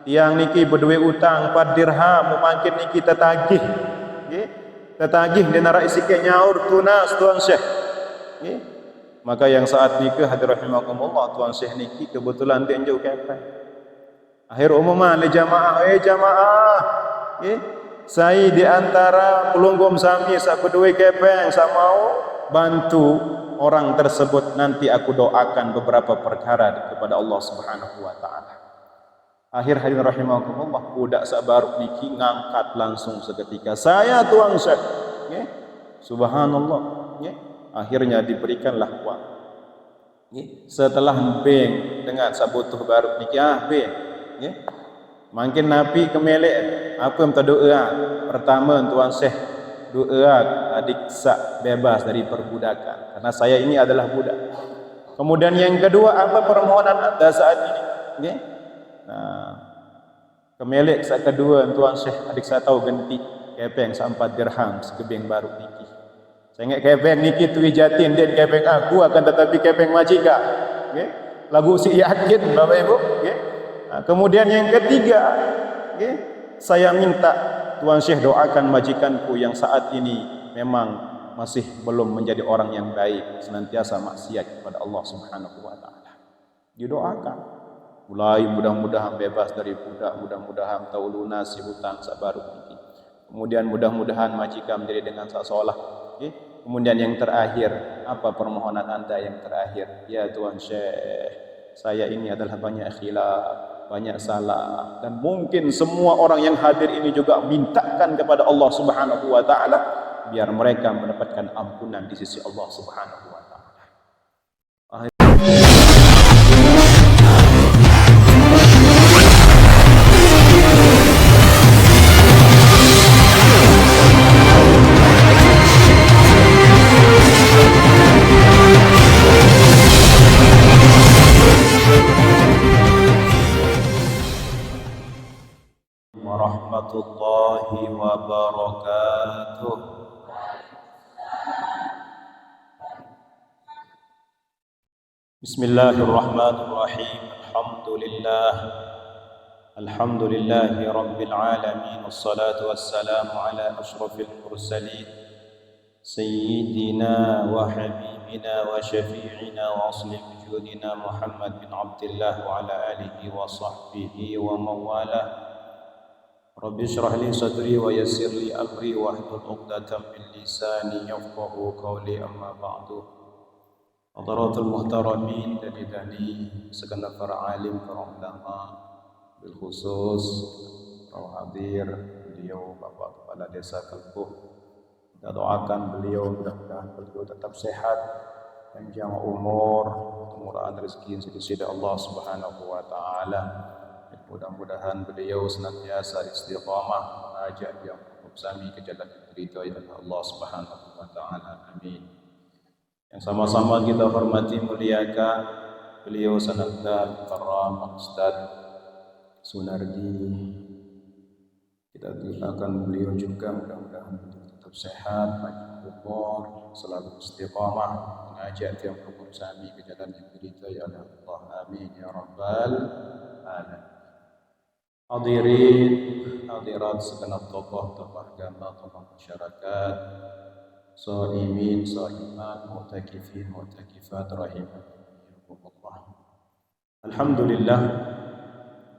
tiang niki berduit utang 4 dirham mungkin niki tertagih nggih tertagih dia nak sikit nyaur tunas tuan Syekh nggih maka yang saat niki hadirin rahimakumullah tuan Syekh niki kebetulan dia jauh kepeng akhir umuman li jamaah jamaah nggih saya di antara pelunggum sami sak berduit kepeng sak mau bantu orang tersebut nanti aku doakan beberapa perkara kepada Allah Subhanahu wa taala. Akhir hadirin rahimakumullah budak sabar niki ngangkat langsung seketika. Saya tuang Syekh. Nggih. Subhanallah, nggih. Akhirnya diberikanlah uang. Nggih. Setelah beng dengan sabutuh baru niki beng. Nggih. Mungkin Nabi kemelek apa yang doa pertama tuan Syekh doa adik sak bebas dari perbudakan karena saya ini adalah budak. Kemudian yang kedua apa permohonan anda saat ini? Okay? Nah, kemelek sak kedua tuan Syekh adik saya tahu ganti kepeng 4 dirham sekebeng baru niki. Saya ingat kepeng niki tuwi jatin dan kepeng aku akan tetapi kepeng majika. Okay? Lagu si yakin Bapak Ibu. Okay? Nah, kemudian yang ketiga, okay? Saya minta Tuan Syekh doakan majikanku yang saat ini memang masih belum menjadi orang yang baik, senantiasa maksiat kepada Allah Subhanahu wa taala. Didoakan. Mulai mudah-mudahan bebas dari budak, mudah-mudahan tahu lunasi hutang sabaru ini. Kemudian mudah-mudahan majikan menjadi dengan sasolah. Okay? Kemudian yang terakhir, apa permohonan anda yang terakhir? Ya Tuan Syekh, saya ini adalah banyak khilaf, banyak salah dan mungkin semua orang yang hadir ini juga mintakan kepada Allah Subhanahu wa taala biar mereka mendapatkan ampunan di sisi Allah Subhanahu wa taala. Warahmatullahi wabarakatuh. Bismillahirrahmanirrahim. Alhamdulillahi rabbil alamin. Wassalatu wassalamu ala asyrafil mursalin sayyidina wa habibina wa syafi'ina wa asli wujudina Muhammad bin Abdullah wa ala alihi wa sahbihi wa mawalah. Rabbi syrah li sadri wa yassir li amri wa hlul 'uqdatam min lisani yafqahu qawli amma ba'du. Hadaratul muhtaramin dan segenap para alim, para ulama, bil khusus para hadir beliau Bapak Kepala Desa Kalbuh. Kita doakan beliau mudah-mudahan beliau tetap sehat, panjang umur, kemurahan rezeki di sisi Allah Subhanahu wa taala. Mudah-mudahan beliau senantiasa istiqamah mengajak yang bersami ke jalan yang diridhai oleh Allah Subhanahu wa taala. Amin. Yang sama-sama kita hormati muliakan beliau Sanadar Karam Ustaz Sunardi. Kita doakan beliau juga mudah-mudahan tetap sehat, panjang umur, selalu istiqamah mengajak yang bersami ke jalan yang diridhai oleh Allah. Amin ya rabbal alamin. Hadirin, hadirat segenap tokoh-tokoh agama, tokoh masyarakat, shaimin, shaimat, mu'takifin, mu'takifat, rahimakumullah. Alhamdulillah,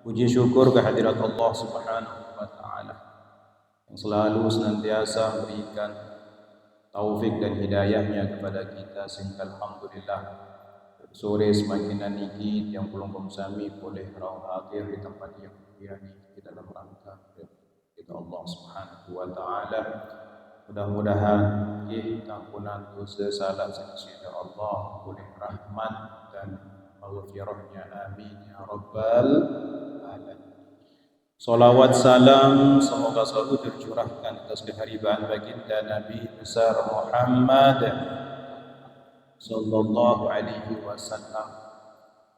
puji syukur kehadirat Allah Subhanahu wa taala yang selalu senantiasa memberikan taufik dan hidayahnya kepada kita sehingga alhamdulillah sore semakin niki yang belum bersami boleh raung hadir di tempat yang mulia ini dalam rangka kita Allah Subhanahu wa taala. Mudah-mudahan ampunan dosa salah sisi Allah, boleh rahmat dan maghfirahnya, amin ya rabbal alamin. Salawat salam semoga selalu tercurahkan atas keharibaan baginda Nabi besar Muhammad sallallahu alaihi wasallam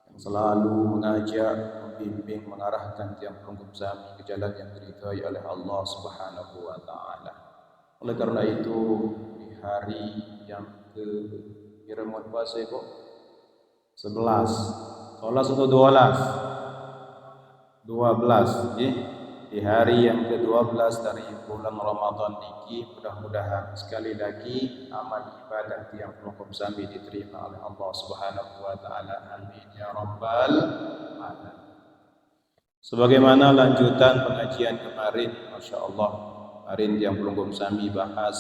yang selalu mengajak, membimbing, mengarahkan tiang pelunggup kami ke jalan yang diridhai oleh Allah Subhanahu wa taala. Oleh karena itu di hari yang ke kira-kira puasa kok 11 atau 12 12 nggih. Di hari yang ke-12 dari bulan Ramadan niki mudah-mudahan sekali lagi amal ibadah yang pelungkum sami diterima oleh Allah Subhanahu wa taala. Amin ya rabbal alamin. Sebagaimana lanjutan pengajian kemarin, Masya Allah, kemarin yang pelungkum sami bahas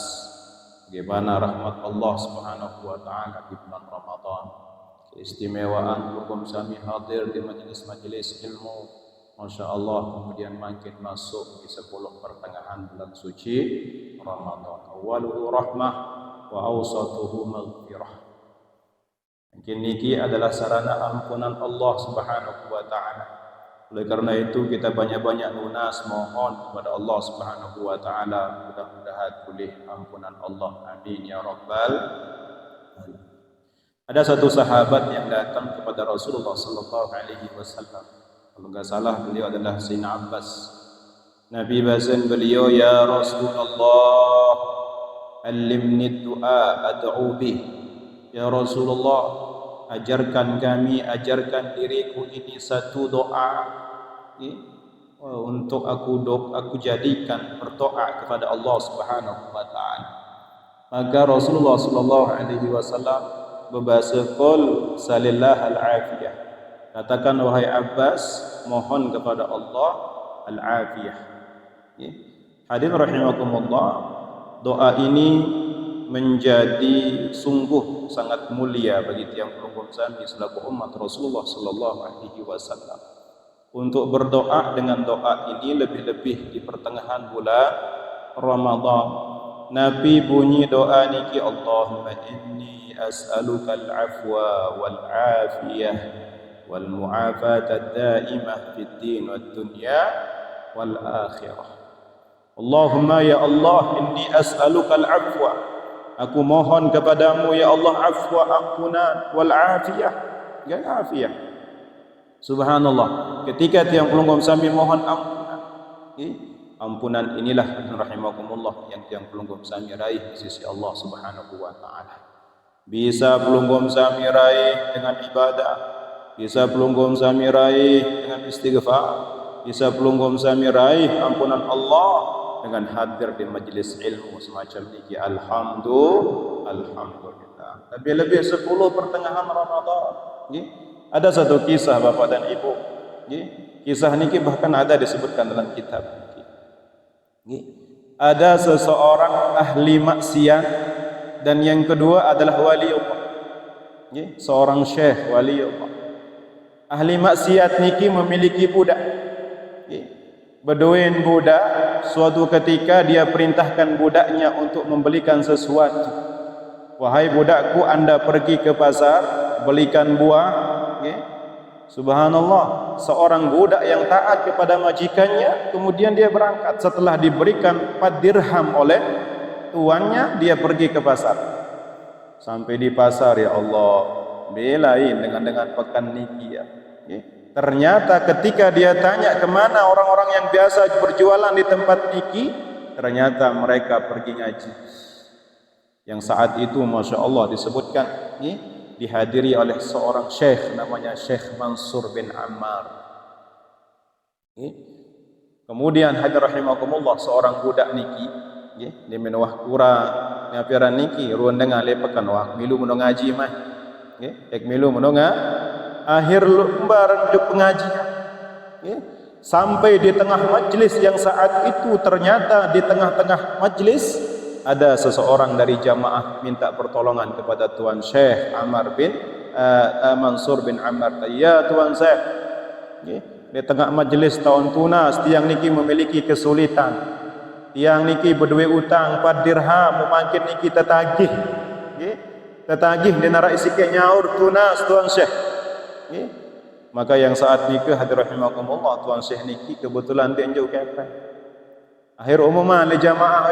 bagaimana rahmat Allah Subhanahu wa taala di bulan Ramadan. Keistimewaan pelungkum sami hadir di majelis-majelis ilmu, Masya Allah, kemudian makin masuk di 10 pertengahan bulan suci Ramadan. Awaluhu rahmah wa awsatuhu maghfirah. Mungkin niki adalah sarana ampunan Allah Subhanahu wa taala. Oleh karena itu kita banyak-banyak lunas mohon kepada Allah Subhanahu wa taala, mudah-mudahan boleh ampunan Allah. Amin ya rabbal alamin. Ada satu sahabat yang datang kepada Rasulullah sallallahu alaihi wasallam. Kalau enggak salah beliau adalah Sayyidina Abbas. Nabi bazan beliau, ya Rasulullah, allimni du'a ad'u bih. Ya Rasulullah, ajarkan kami, ajarkan diriku ini satu doa untuk aku jadikan berdoa kepada Allah Subhanahu wa taala. Maka Rasulullah sallallahu alaihi wasallam berbahasa qul salillah al-afiyah. Katakan wahai Abbas, mohon kepada Allah al-afiyah. Hadirin rahimakumullah, doa ini menjadi sungguh sangat mulia bagi tiang pelungkum sami selaku umat Rasulullah sallallahu alaihi wasallam. Untuk berdoa dengan doa ini lebih-lebih di pertengahan bulan Ramadan. Nabi bunyi doa niki, Allahumma inni as'aluka al-afwa wal-afiyah wal mu'afata daimah fid din wad dunya wal akhirah. Allahumma ya Allah, inni as'aluka al-afwa. Aku mohon kepadamu ya Allah afwa, ampunan, wal afiyah, ya afiyah. Subhanallah, ketika tiang pelungkum sami mohon ampunan, ampunan inilah rahimakumullah yang tiang pelungkum sami raih di sisi Allah Subhanahu wa taala. Bisa pelungkum sami raih dengan ibadah, bisa pelungkum sami raih dengan istighfar, bisa pelungkum sami raih ampunan Allah dengan hadir di majlis ilmu semacam ini. Alhamdulillah. Lebih-lebih 10 pertengahan Ramadan. Ada satu kisah Bapak dan Ibu. Kisah ini bahkan ada disebutkan dalam kitab. Ada seseorang ahli maksiat dan yang kedua adalah wali Allah. Seorang syekh wali Allah. Ahli maksiat niki memiliki budak. Beduin budak, suatu ketika dia perintahkan budaknya untuk membelikan sesuatu. Wahai budakku, anda pergi ke pasar, belikan buah. Subhanallah, seorang budak yang taat kepada majikannya, kemudian dia berangkat setelah diberikan 4 dirham oleh tuannya, dia pergi ke pasar. Sampai di pasar, ya Allah, belain dengan pekan niki ya. Ternyata ketika dia tanya kemana orang-orang yang biasa berjualan di tempat niki, ternyata mereka pergi ngaji. Yang saat itu Masya Allah disebutkan dihadiri oleh seorang syekh namanya Syekh Mansur bin Ammar. Kemudian hadir rahimakumullah seorang budak niki di menwah kurang ngapiran niki ruan dengar lepakan wah milu meno ngaji mah ek milu meno akhir lembaran untuk pengajian sampai di tengah majlis yang saat itu ternyata di tengah-tengah majlis ada seseorang dari jamaah minta pertolongan kepada Tuan Syekh Mansur bin Ammar. Ya Tuan Syekh, di tengah majlis tahun tunas tiang niki memiliki kesulitan, tiang niki berdua utang 4 dirham mungkin niki tetagih di narak isikan nyaur tunas Tuan Syekh. Maka yang saat nikah hadir rahimakumullah Tuan Syekh niki kebetulan dia jauh kepeng. Akhir umuman li jamaah,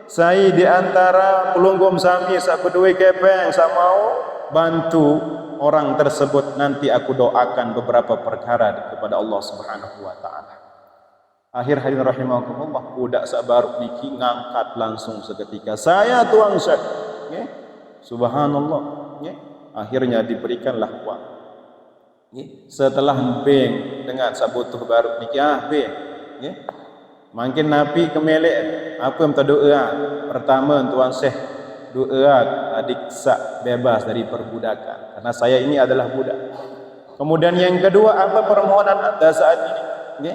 saya di antara pelunggum sami sak berdua kepeng saya mau bantu orang tersebut, nanti aku doakan beberapa perkara kepada Allah Subhanahu wa taala. Akhir hadirin rahimakumullah, budak sabar niki ngangkat langsung seketika, saya Tuan Syekh. Subhanallah. Akhirnya diberikanlah uang. Setelah beng dengan sabutuh baru nikah beng, makin Nabi kemelek apa yang doa pertama Tuan Syekh doa adik sak bebas dari perbudakan karena saya ini adalah budak. Kemudian yang kedua apa permohonan anda saat ini?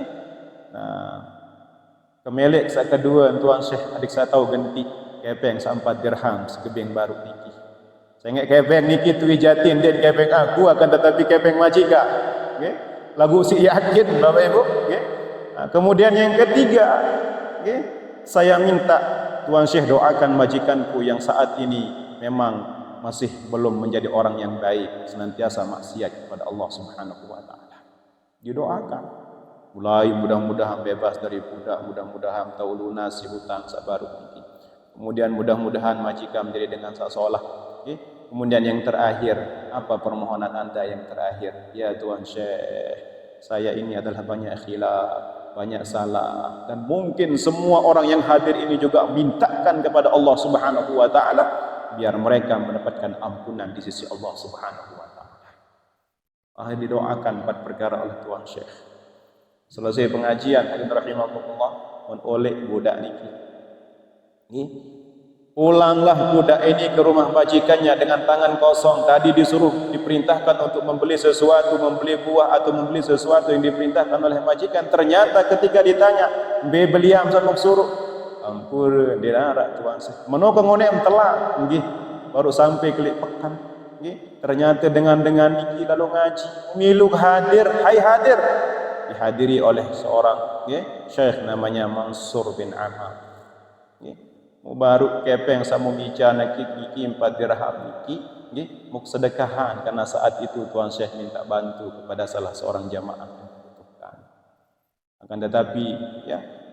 Nah, kemelek sak kedua Tuan Syekh adik saya tahu ganti kepeng 4 dirham sekebeng baru niki. Saya ingat kepeng niki tu jatin dia kepeng aku akan tetapi kepeng majika. Lagu si yakin Bapak Ibu. Nah, kemudian yang ketiga, saya minta Tuan Syekh doakan majikanku yang saat ini memang masih belum menjadi orang yang baik, senantiasa maksiat kepada Allah Subhanahu wa taala. Didoakan. Mulai mudah-mudahan bebas dari budak, mudah-mudahan tahu lunasi hutang sabaru niki. Kemudian mudah-mudahan majikan menjadi dengan sasolah. Kemudian yang terakhir, apa permohonan anda yang terakhir? Ya Tuan Syekh, saya ini adalah banyak khilaf, banyak salah, dan mungkin semua orang yang hadir ini juga mintakan kepada Allah Subhanahu wa taala biar mereka mendapatkan ampunan di sisi Allah Subhanahu wa taala. Didoakan 4 perkara oleh Tuan Syekh. Selesai pengajian, hadirin rahimakumullah, oleh budak niki. Pulanglah budak ini ke rumah majikannya dengan tangan kosong. Tadi disuruh diperintahkan untuk membeli sesuatu, membeli buah atau membeli sesuatu yang diperintahkan oleh majikan. Ternyata ketika ditanya, beliam sama suruh, ampun dinarak Tuan Syekh. Menokong ngonek telah, baru sampai kelik pekan. Ternyata dengan niki lalu ngaji, milu hadir, hai hadir, dihadiri oleh seorang Syekh namanya Mansur bin Ammar. Baru kepeng sama mica niki 4 dirham niki mau sedekahan karena saat itu Tuan Syekh minta bantu kepada salah seorang jamaah yang membutuhkan. Akan tetapi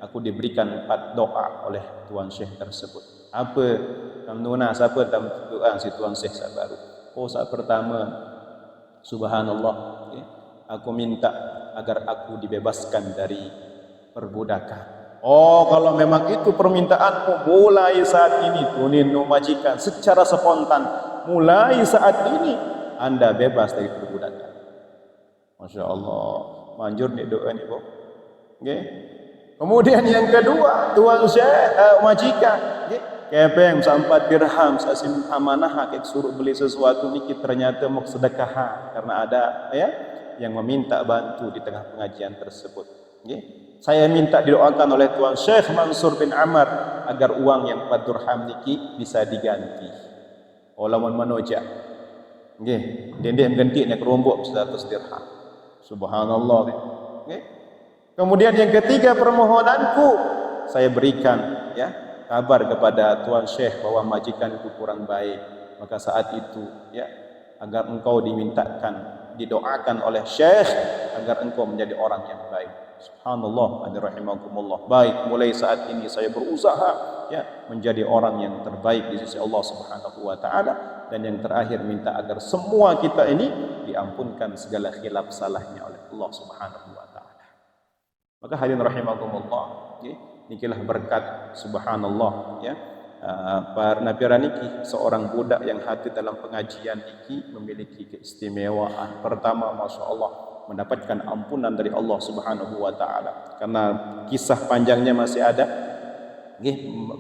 aku diberikan 4 doa oleh Tuan Syekh tersebut. Apa namnuna siapa dalam doa si Tuan Syekh sabaru? Saat pertama, subhanallah, aku minta agar aku dibebaskan dari perbudakan. Kalau memang itu permintaanmu, mulai saat ini tunin majikan secara spontan, mulai saat ini anda bebas dari perbudakan. Masya Allah, manjur nih doa nih Bu. Kemudian yang kedua, Tuan Syekh majikan, kepeng 4 dirham sasim amanah hak suruh beli sesuatu niki ternyata mau sedekah karena ada yang meminta bantu di tengah pengajian tersebut. Saya minta didoakan oleh Tuan Syekh Mansur bin Ammar agar uang yang 4 dirham niki bisa diganti. Lawan manoja. Dendek ganti nak rombok 100 dirham. Subhanallah. Kemudian yang ketiga permohonanku, saya berikan kabar kepada Tuan Syekh bahwa majikanku kurang baik. Maka saat itu agar engkau didoakan oleh Syekh agar engkau menjadi orang yang baik. Subhanallah, rahimakumullah. Baik, mulai saat ini saya berusaha menjadi orang yang terbaik di sisi Allah Subhanahu wa taala, dan yang terakhir minta agar semua kita ini diampunkan segala khilaf salahnya oleh Allah Subhanahu wa taala. Maka hadirin rahimakumullah, nikilah berkat subhanallah Napira niki seorang budak yang hadir dalam pengajian niki memiliki keistimewaan. Pertama, Masya Allah, mendapatkan ampunan dari Allah Subhanahu wa taala. Karena kisah panjangnya masih ada.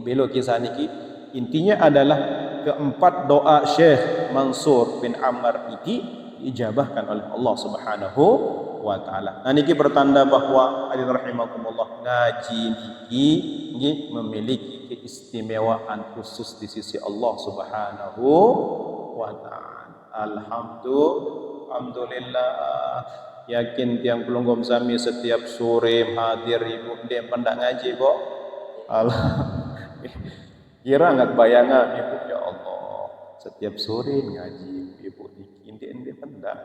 Belo kisah niki intinya adalah keempat doa Syekh Mansur bin Ammar ini diijabahkan oleh Allah Subhanahu wa taala. Nah niki bertanda bahwa hadirin rahimakumullah, ngaji niki memiliki keistimewaan khusus di sisi Allah Subhanahu wa taala. Alhamdulillah. Yakin tiang pelunggom sami setiap sore hadir ibu dia pendak ngaji kok. Kira enggak bayangan ibu, ya Allah, setiap sore ngaji ibu ini pendak.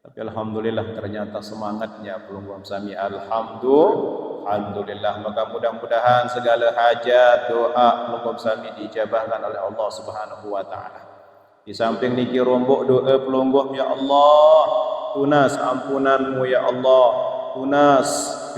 Tapi alhamdulillah ternyata semangatnya pelunggom sami. Alhamdulillah. Maka mudah-mudahan segala hajat doa pelunggom sami dijabahkan oleh Allah Subhanahu wa taala. Di samping niki rombok doa pelunggom, ya Allah, tunas ampunanmu ya Allah, tunas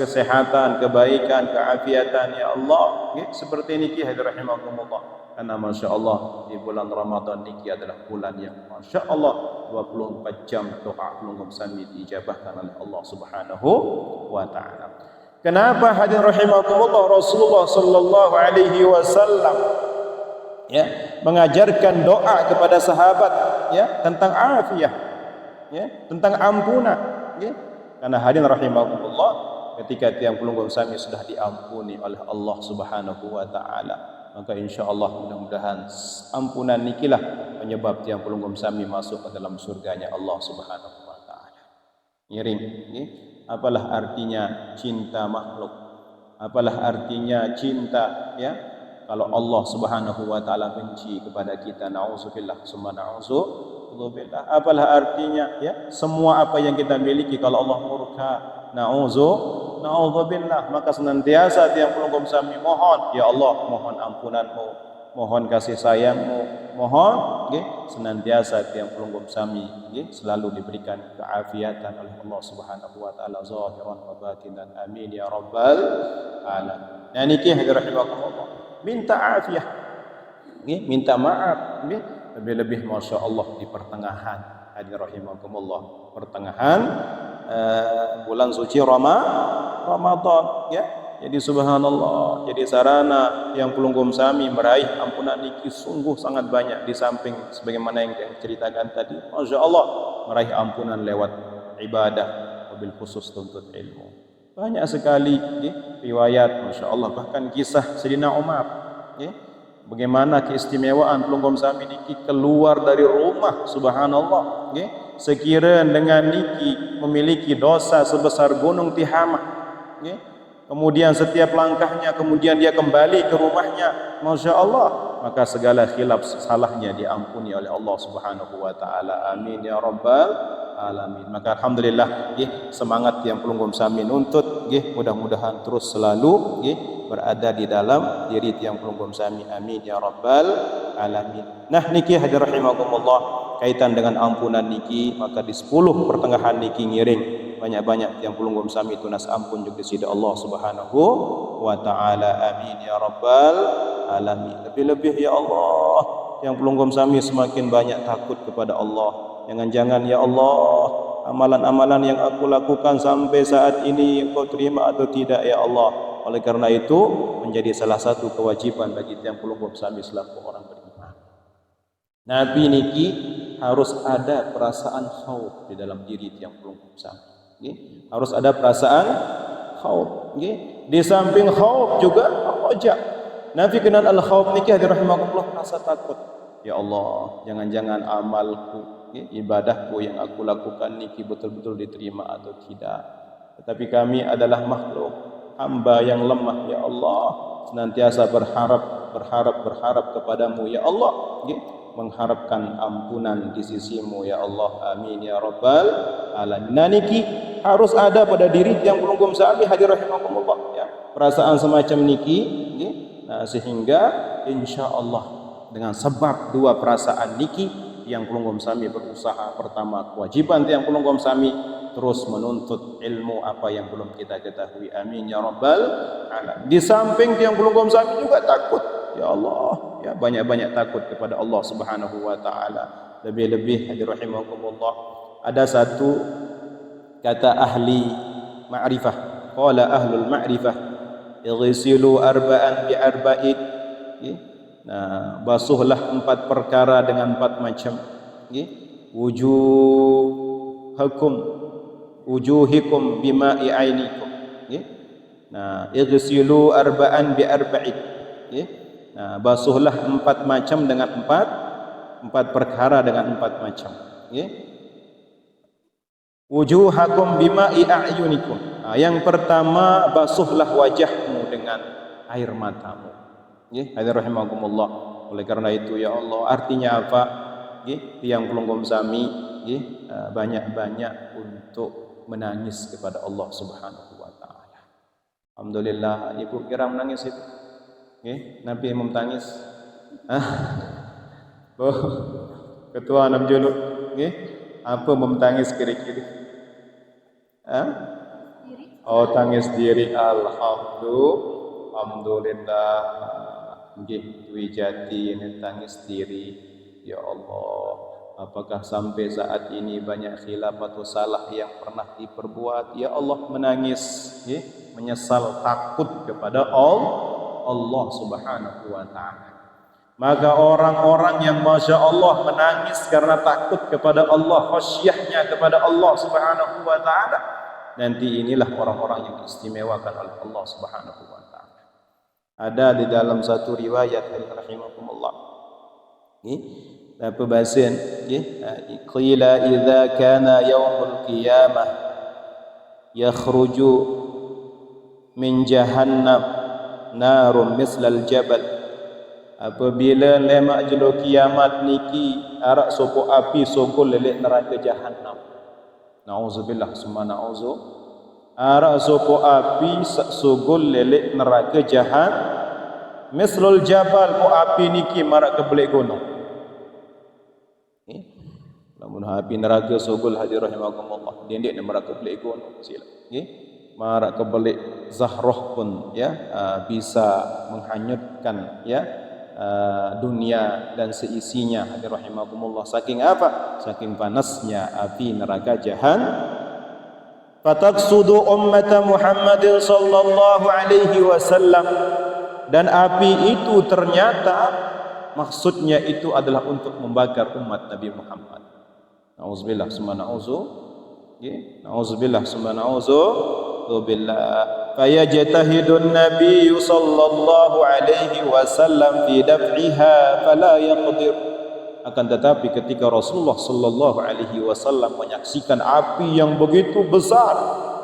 kesehatan, kebaikan, keafiatan ya Allah. Seperti niki hadirin rahimakumullah. Karena Masya Allah di bulan Ramadan niki adalah bulan yang Masya Allah 24 jam doa pelunggum sami diijabahkan oleh Allah Subhanahu wa Ta'ala. Kenapa hadirin rahimakumullah Rasulullah sallallahu alaihi wasallam mengajarkan doa kepada sahabat tentang afiyah, tentang ampunan, karena hadirin rahimakumullah ketika tiang pelunggum sami sudah diampuni oleh Allah Subhanahu wa Ta'ala, maka insyaallah mudah-mudahan ampunan nikilah penyebab tiang pelunggum sami masuk ke dalam surganya Allah Subhanahu wa Ta'ala. Ngiring, apalah artinya cinta makhluk? Apalah artinya cinta kalau Allah Subhanahu wa Ta'ala benci kepada kita, na'udzubillah summa na'udzubillah. Apalah artinya semua apa yang kita miliki kalau Allah murka, na'udzubillah. Maka senantiasa tiang pelunggum sami mohon, ya Allah, mohon ampunanmu, mohon kasih sayangmu, mohon senantiasa tiang pelunggum sami selalu diberikan keafiatan oleh Allah Subhanahu wa Ta'ala zahiran wa batinan, amin ya rabbal alamin. Nah niki hadirin rahimakumullah, minta afiah, minta maaf, lebih-lebih Masya Allah di pertengahan, hadirin rahimakumullah, pertengahan bulan suci Ramadan, jadi subhanallah, jadi sarana yang pelunggum sami meraih ampunan niki sungguh sangat banyak. Di samping sebagaimana yang ceritakan tadi, Masya Allah, meraih ampunan lewat ibadah, wabil khusus tuntut ilmu. Banyak sekali riwayat, Masya Allah, bahkan kisah Sayyidina Umar, bagaimana keistimewaan pelunggum sami niki keluar dari rumah, subhanallah, sekiranya dengan niki memiliki dosa sebesar gunung Tihamah, kemudian setiap langkahnya kemudian dia kembali ke rumahnya, Masya Allah, maka segala khilaf salahnya diampuni oleh Allah Subhanahu wa Ta'ala, amin ya rabbal alamin. Maka alhamdulillah semangat yang pelunggum sami nuntut mudah-mudahan terus selalu berada di dalam diri tiang pelunggum sami, amin ya rabbal alamin. Nah niki hadirin rahimakumullah, kaitan dengan ampunan niki, maka di 10 pertengahan niki ngiring banyak-banyak tiang pelunggum sami tunas ampun juga di sisi Allah Subhanahu wa Ta'ala, amin ya rabbal alamin. Lebih-lebih ya Allah, tiang pelunggum sami semakin banyak takut kepada Allah. Jangan-jangan ya Allah, amalan-amalan yang aku lakukan sampai saat ini Engkau terima atau tidak ya Allah. Oleh karena itu menjadi salah satu kewajiban bagi tiang pelunggum sami selaku orang beriman. Nabi niki harus ada perasaan khauf di dalam diri tiang pelunggum sami. Harus ada perasaan khauf. Di samping khauf juga roja. Nabi kenal al-khauf niki hadirin rahimakumullah, rasa takut. Ya Allah, jangan-jangan amalku, ibadahku yang aku lakukan niki betul-betul diterima atau tidak. Tetapi kami adalah makhluk, hamba yang lemah ya Allah, senantiasa berharap kepadamu ya Allah, mengharapkan ampunan di sisimu ya Allah, amin ya rabbal alamin. Nah niki harus ada pada diri yang pelunggum sami hadirin rahimakumullah, perasaan semacam niki, nah sehingga insyaallah dengan sebab dua perasaan niki yang pelunggum sami berusaha, pertama kewajiban yang pelunggum sami terus menuntut ilmu apa yang belum kita ketahui, amin ya rabbal alamin. Di samping yang pelunggum sami juga takut ya Allah, banyak-banyak takut kepada Allah Subhanahu wa Ta'ala. Lebih-lebih hadirin rahimakumullah, ada satu kata ahli ma'rifah, qala ahlul ma'rifah ighsilu arba'an bi arba'in. Nah, basuhlah 4 perkara dengan 4 macam. Wujuhikum bima'i ainikum. Nah, ighsilu arba'an bi arba'in. Nah, basuhlah 4 macam dengan 4 perkara dengan 4 macam. Wujuhakum bima'i a'yunikum. Nah, yang pertama, basuhlah wajahmu dengan air matamu. Hadirin rahimakumullah. Oleh karena itu ya Allah, artinya apa? Tiang pelunggum sami banyak-banyak untuk menangis kepada Allah Subhanahu wa Ta'ala. Alhamdulillah, ibu kira menangis itu. Nabi Imam tangis. Ketua Anak Junub, apa memtangis kiri-kiri? Oh, tangis diri. Alhamdulillah. nggih duwe jati tangis diri. Ya Allah, apakah sampai saat ini banyak khilaf atau salah yang pernah diperbuat? Ya Allah, menangis, nggih, menyesal, takut kepada Allah Subhanahu wa taala. Maka orang-orang yang Masya Allah menangis karena takut kepada Allah, khasyahnya kepada Allah Subhanahu wa taala, nanti inilah orang-orang yang diistimewakan oleh Allah Subhanahu wa taala. Ada di dalam satu riwayat rahimakumullah, apa bahasan, qila idza kana yaumul qiyamah yakhruju min jahannam narun mislal jabal. Apabila lemak jelo kiamat niki arak sopo api sogol lelek neraka jahannam. Nauzubillah summa nauzu. Arak sopo api sogol lelek neraka jahannam. Mislul jabal mu api niki marak kebelek gunung. Lamun api neraka sogol hadir rahimakumullah. Dia neraka kebelek gunung sila. Marak kebelek zahroh pun bisa menghanyutkan dunia dan seisinya. Hadir rahimakumullah. Saking apa? Saking panasnya api neraka jahannam. Fataksudu ummata Muhammadin sallallahu alaihi wasallam. Dan api itu ternyata maksudnya itu adalah untuk membakar umat Nabi Muhammad. Nauzubillah summa nauzu. Nauzubillah summa nauzu billah. Fayajtahidun Nabi sallallahu alaihi wasallam fi daf'iha fala yaqdir. Akan tetapi ketika Rasulullah sallallahu alaihi wasallam menyaksikan api yang begitu besar,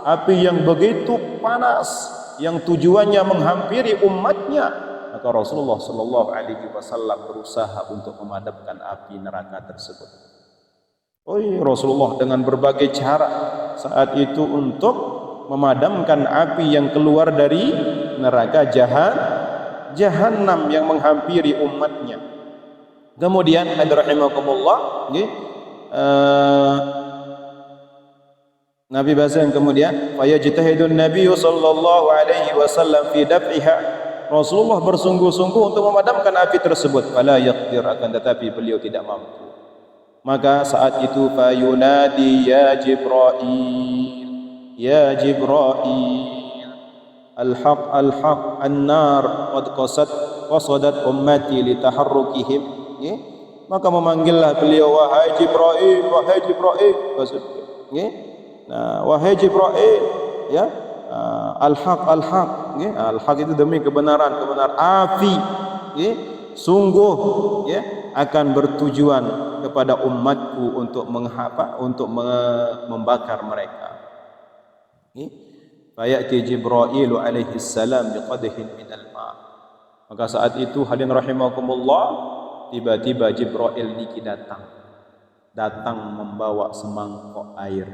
api yang begitu panas, yang tujuannya menghampiri umatnya, maka Rasulullah sallallahu alaihi wasallam berusaha untuk memadamkan api neraka tersebut. Rasulullah dengan berbagai cara saat itu untuk memadamkan api yang keluar dari neraka jahannam yang menghampiri umatnya. Kemudian rahimakumullah, Nabi bahasan kemudian fayajtahidun Nabi sallallahu alaihi wasallam fi daf'iha. Rasulullah bersungguh-sungguh untuk memadamkan api tersebut. Fala yaqdir, akan tetapi beliau tidak mampu. Maka saat itu fayunadi ya Jibril, ya Jibril, al-haq al-haq an-nar qad qasadat ummati li taharrukihim. Maka memanggillah beliau, wahai Jibril, wahai Jibril. Nah, wahai Jibril, al-haq al-haq, al-haq itu demi kebenaran, api sungguh akan bertujuan kepada umatku untuk membakar mereka. Fayati Jibril alaihi salam biqadhin minal ma'. Maka saat itu hadirin rahimakumullah, tiba-tiba Jibril niki datang membawa semangkok air.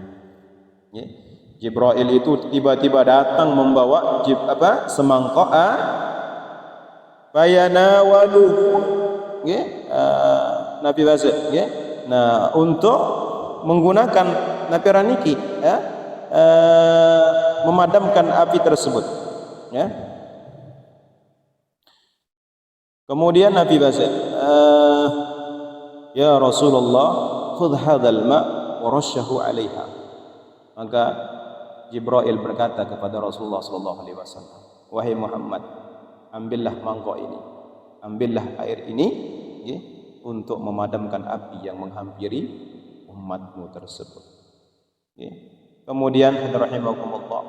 Jibril itu tiba-tiba datang membawa semangkok fayanawaluhu, Nabi Bazat, nah untuk menggunakan napira niki memadamkan api tersebut. Kemudian Nabi Bazat, ya Rasulullah, khudh hadzal ma' wa rashahu 'alaiha. Maka Jibril berkata kepada Rasulullah sallallahu alaihi wasallam, wahai Muhammad, ambillah mangkok ini, ambillah air ini untuk memadamkan api yang menghampiri umatmu tersebut. Kemudian rahimakumullah,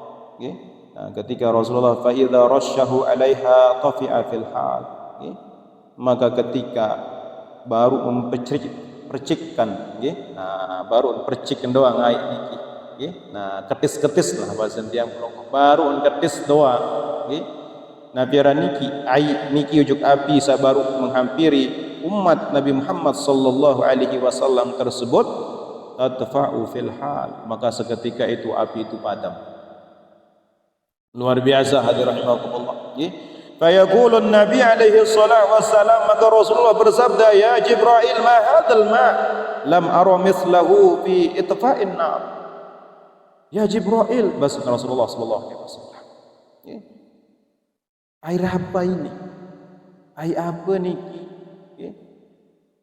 nah, ketika Rasulullah fa idza rasyahu 'alaiha tafi'a fil hal, maka ketika baru mempercikkan, baru percikan doang air niki, nah ketis-ketis lah bahasa dia baru ketis doang, Nabi niki ai niki ujuk api sabaru menghampiri umat Nabi Muhammad sallallahu alaihi wasallam tersebut, tadfa'u fil hal, maka seketika itu api itu padam. Luar biasa hadirin rahimakumullah. Fayaqulun Nabi alaihi salatu wassalam, maka Rasulullah bersabda, ya Jibril, ma hadzal ma' lam ara mislahu fi itfa'in nar. Ya Jibril, bahasa Rasulullah sallallahu alaihi wasallam, air apa ini? Ai apa niki? Nggih.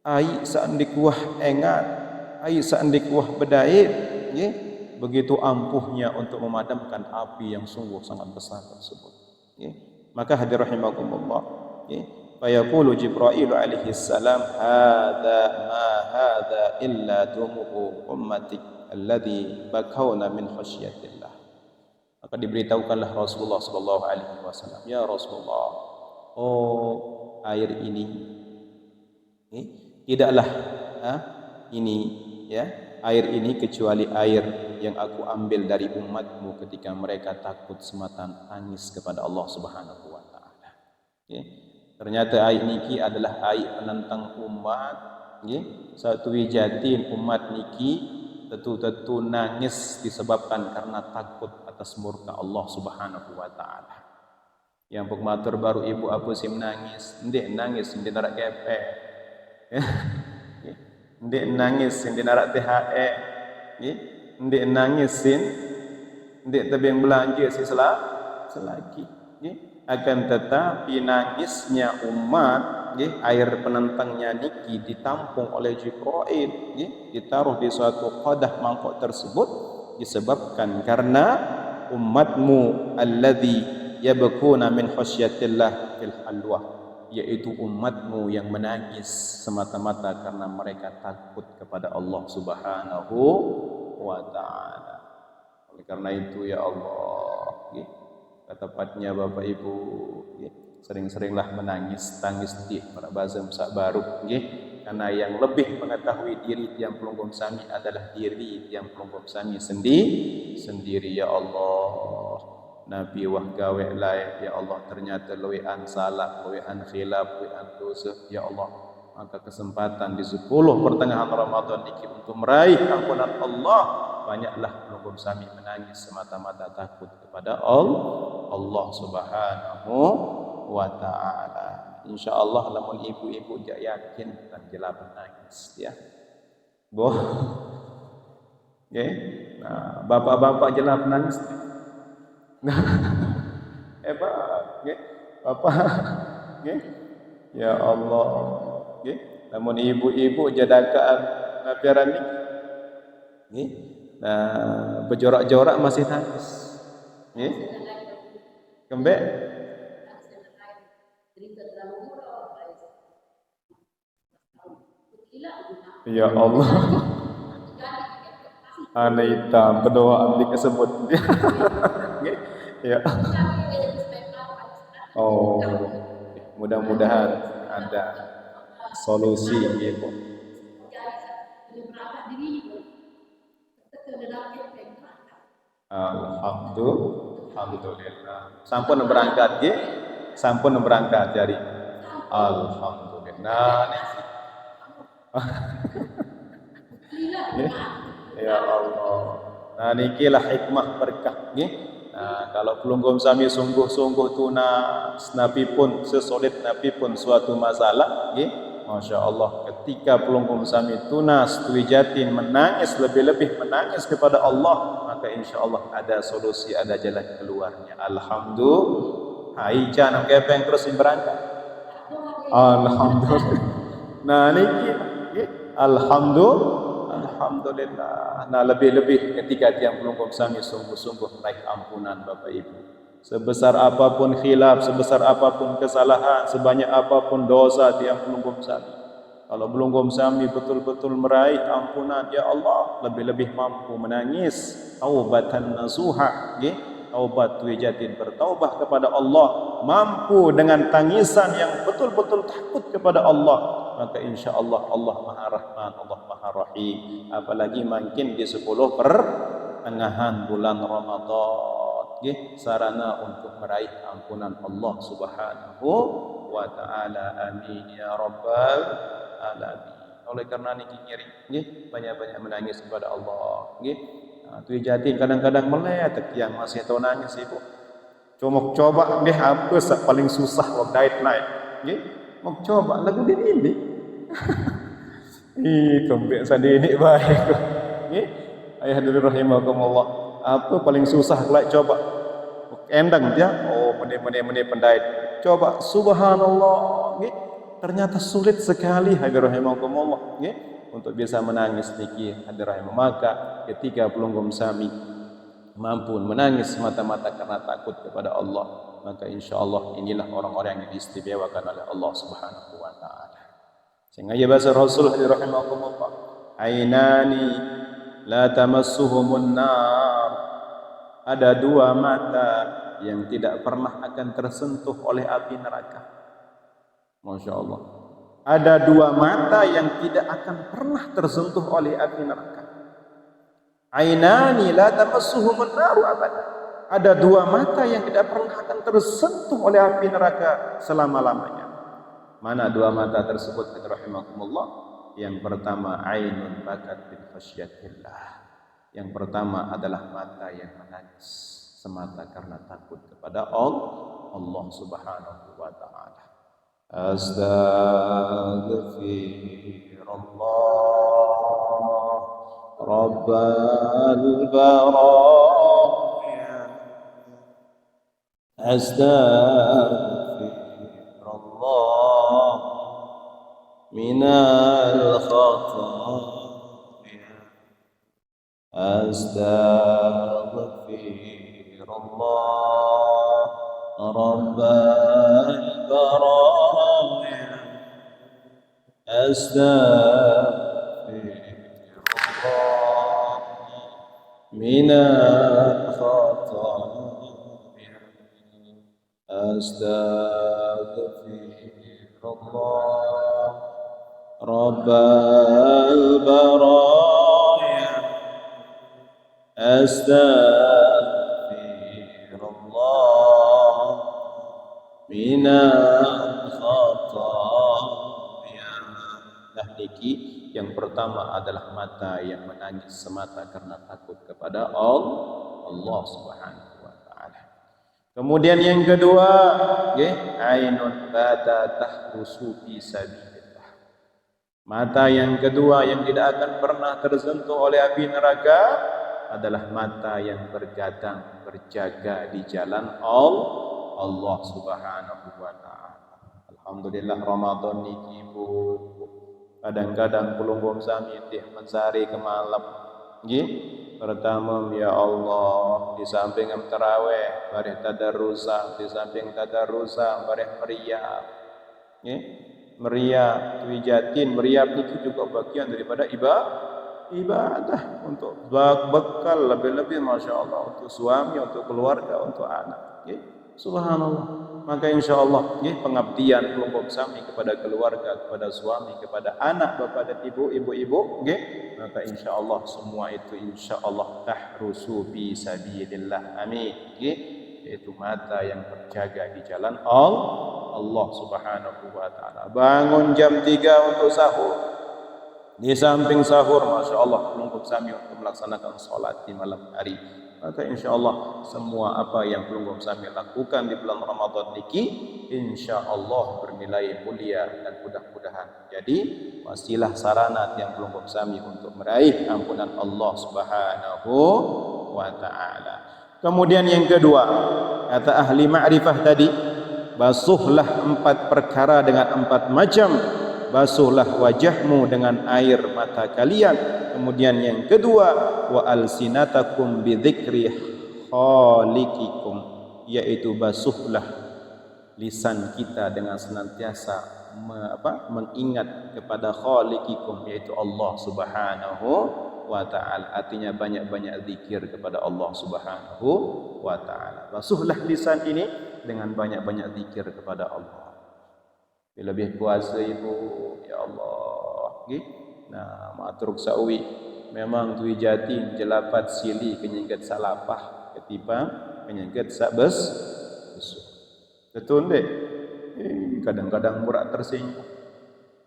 Ai seandik kuah engat, ai seandik kuah bedait, nggih. Begitu ampuhnya untuk memadamkan api yang sungguh sangat besar tersebut. Nggih. Maka hadir rahimakumullah, nggih. Fayaqulu Jibril alaihi salam, hadza illa dumu'u ummati alladhi bakawna min khasyatillah. Maka diberitahukanlah Rasulullah sallallahu alaihi wasallam, ya Rasulullah, oh air ini, tidaklah ini ya, air ini kecuali air yang aku ambil dari umatmu ketika mereka takut semata tangis kepada Allah Subhanahu wa taala. Ternyata air niki adalah air penentang umat, satu wijatin umat niki tentu nangis disebabkan karena takut atas murka Allah Subhanahu wa taala. Yang pematur baru ibu apa sih menangis? Ndek nangis ndek narak kepe. Ndek nangis ndek narak THE. Ndek nangis ndek tebing belanja si selagi. Akan tetapi nangisnya umat, air penentangnya niki ditampung oleh Jibril, ditaruh di suatu qadah mangkok tersebut disebabkan karena umatmu alladzi yabkuna min khasyatillah fil halwah, yaitu umatmu yang menangis semata-mata karena mereka takut kepada Allah Subhanahu wa taala. Oleh karena itu ya Allah, tepatnya Bapak Ibu, sering-seringlah menangis, tangis di pada bazam sak baru, karena yang lebih mengetahui diri tiang pelunggum sami adalah diri tiang pelunggum sami sendiri ya Allah. Nabi wah gawe lain ya Allah, ternyata luian salah, luian khilaf, luian dosa ya Allah. Maka kesempatan di 10 pertengahan Ramadan ini untuk meraih ampunan Allah, banyaklah pelunggum sami menangis semata-mata takut kepada Allah Subhanahu wa taala. Insyaallah lamun ibu-ibu jak yakin dan jela menangis ya. Boh. Nah, bapak-bapak jela menangis. Pak, bapak, ya Allah, namun ibu-ibu jadakaan nabiaran ini, nah berjorak-jorak masih nangis, kembek, ya Allah, anak hitam berdoa disebut. Ya. Oh, mudah-mudahan ada solusi gitu. Alhamdulillah. Sampun berangkat ya? Sampun berangkat dari. Alhamdulillah. Ya Allah. Nah nikilah hikmah berkah nggih. Nah, kalau pelunggum sami sungguh-sungguh tunas nabi pun sesolid nabi pun suatu masalah, Masya Allah, ketika pelunggum sami tunas tuwijatin menangis lebih-lebih menangis kepada Allah, maka insya Allah ada solusi, ada jalan keluarnya. Alhamdulillah. Hai jangan kepeng terus berangkat. Alhamdulillah. Nah niki Alhamdulillah. Nah lebih-lebih ketika tiang pelunggum sami sungguh-sungguh meraih ampunan Bapak Ibu. Sebesar apapun khilaf, sebesar apapun kesalahan, sebanyak apapun dosa tiang pelunggum sami, kalau pelunggum sami betul-betul meraih ampunan ya Allah, lebih-lebih mampu menangis taubatan nasuha, taubat wijatin, bertaubah kepada Allah, mampu dengan tangisan yang betul-betul takut kepada Allah, maka insya Allah Allah Maha Rahman, Allah Maha Rahim. Apalagi makin di 10 pertengahan bulan Ramadan, sarana untuk meraih ampunan Allah Subhanahu wa taala. Amin ya rabbal alamin. Oleh karena ini nyeri, banyak-banyak menangis kepada Allah. Tu jatin kadang-kadang meletak yang masih tahu nangis ibu. Cuma coba deh apa paling susah waktu night. Mau coba lagu ini. Kembek sendiri baik. Ayah dari rahimakumullah. Apa paling susah like coba. Endang dia. Oh, meni pendait. Coba subhanallah, nggih. Ternyata sulit sekali hadirahimahumullah, nggih, untuk bisa menangis niki hadirahimah. Maka ketika pelunggum sami mampu menangis semata-mata karena takut kepada Allah, maka insyaallah inilah orang-orang yang diistimewakan oleh Allah Subhanahu wa taala. Sehingga ya bahasa Rasul rahimakumullah, ainani la tamassuhumun nar. Ada dua mata yang tidak pernah akan tersentuh oleh api neraka. Masya Allah. Ada dua mata yang tidak akan pernah tersentuh oleh api neraka. Ainani la tamassuhumun naru abada. Ada dua mata yang tidak pernah akan tersentuh oleh api neraka selama-lamanya. Mana dua mata tersebut? Rahimakumullah. Yang pertama ainun bakat bin khasyatillah. Yang pertama adalah mata yang menangis semata karena takut kepada Allah Subhanahu wa taala. Astaghfirullah Rabbal baraya. Astaghfirullah minal khataya. Astaghfirullah Rabbal baraya. Astaghfirullah minal khataya. Astaghfirullah Rabbal baraya. Astaghfirullah minal khataya. Nah niki yang pertama adalah mata yang menangis semata karena takut kepada Allah Subhanahu wa taala. Kemudian yang kedua, nggih, ainun bata tahrusu fi sabilillah. Mata yang kedua yang tidak akan pernah tersentuh oleh api neraka adalah mata yang bergadang berjaga di jalan Allah Subhanahu wa taala. Alhamdulillah Ramadan niki Bu. Kadang-kadang pelunggum sami teh mensari ke malam. Nggih. Pertama ya Allah, di samping tarawih, bareh tadarrusan, di samping tadarrusan bareh meriah. Nggih. Meriah, wijatin, meriah itu juga bagian daripada ibadah untuk bekal lebih-lebih Masya Allah untuk suami, untuk keluarga, untuk anak. Okay? Subhanallah. Maka insya Allah pengabdian pelunggum sami kepada keluarga, kepada suami, kepada anak, bapak dan ibu-ibu, maka insya Allah semua itu insya Allah tahrusu fi sabilillah. Amin. Yaitu mata yang terjaga di jalan Allah Subhanahu wa taala. Bangun jam 3 untuk sahur. Di samping sahur, Masya Allah, pelunggum sami untuk melaksanakan sholat di malam hari. Maka insya Allah semua apa yang pelunggum sami lakukan di bulan Ramadan niki, insya Allah bernilai mulia dan mudah-mudahan jadi wasilah sarana yang pelunggum sami untuk meraih ampunan Allah Subhanahu wa taala. Kemudian yang kedua, kata ahli ma'rifah tadi, basuhlah 4 perkara dengan 4 macam. Basuhlah wajahmu dengan air mata kalian. Kemudian yang kedua, wa alsinatakum bidzikri khaliqikum, yaitu basuhlah lisan kita dengan senantiasa mengingat kepada khaliqikum, yaitu Allah Subhanahu wa taala. Artinya banyak-banyak zikir kepada Allah Subhanahu wa taala. Basuhlah lisan ini dengan banyak-banyak zikir kepada Allah. Lebih puasa ibu, ya Allah. Nah, maturuk sawi memang tui jati jelapat sili penyengket salapah ketimbang penyengket sabes. Betul deh. Kadang-kadang murah tersinggung.